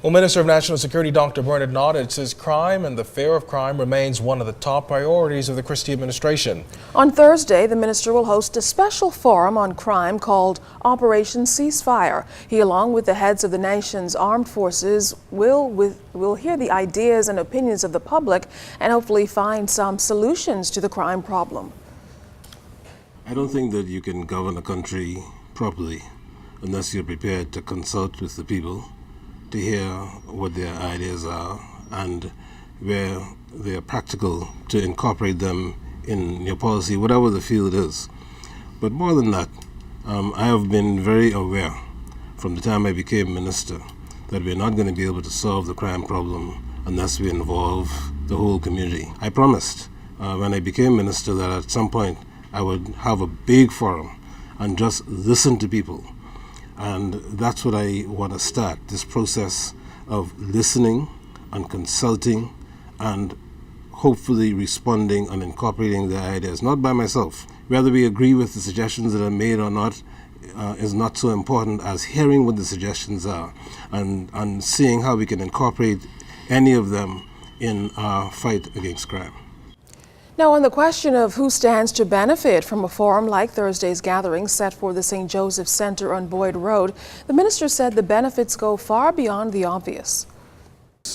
Well, Minister of National Security Dr. Nottage says crime and the fear of crime remains one of the top priorities of the Christie administration. On Thursday, the minister will host a special forum on crime called Operation Ceasefire. He, along with the heads of the nation's armed forces, will hear the ideas and opinions of the public and hopefully find some solutions to the crime problem. I don't think that you can govern a country properly unless you're prepared to consult with the people, to hear what their ideas are, and where they are practical, to incorporate them in your policy, whatever the field is. But more than that, I have been very aware from the time I became minister that we're not going to be able to solve the crime problem unless we involve the whole community. I promised when I became minister that at some point I would have a big forum and just listen to people. And that's what I want to start, this process of listening and consulting and hopefully responding and incorporating their ideas, not by myself. Whether we agree with the suggestions that are made or not is not so important as hearing what the suggestions are and seeing how we can incorporate any of them in our fight against crime. Now, on the question of who stands to benefit from a forum like Thursday's gathering set for the St. Joseph Center on Boyd Road, the minister said the benefits go far beyond the obvious.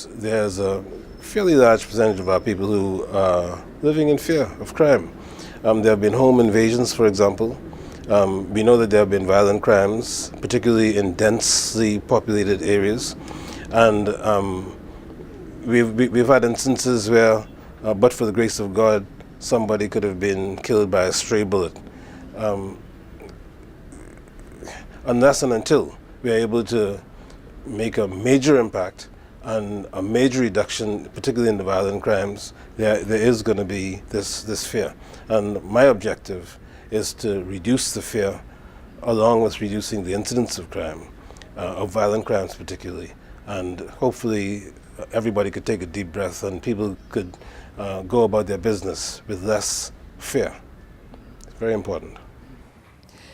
There's a fairly large percentage of our people who are living in fear of crime. There have been home invasions, for example. We know that there have been violent crimes, particularly in densely populated areas. And we've had instances where but for the grace of God, somebody could have been killed by a stray bullet. Unless and until we are able to make a major impact and a major reduction, particularly in the violent crimes, there is going to be this fear. And my objective is to reduce the fear along with reducing the incidence of crime, of violent crimes particularly. And hopefully everybody could take a deep breath and people could go about their business with less fear. It's very important.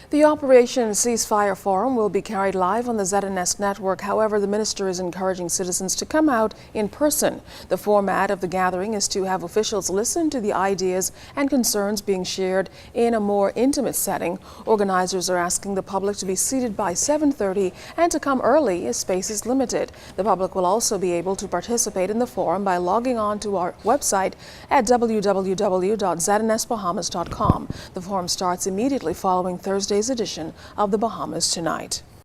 The Operation Ceasefire Forum will be carried live on the ZNS network. However, the minister is encouraging citizens to come out in person. The format of the gathering is to have officials listen to the ideas and concerns being shared in a more intimate setting. Organizers are asking the public to be seated by 7:30 and to come early as space is limited. The public will also be able to participate in the forum by logging on to our website at www.znsbahamas.com. The forum starts immediately following Thursday's edition of the Bahamas Tonight.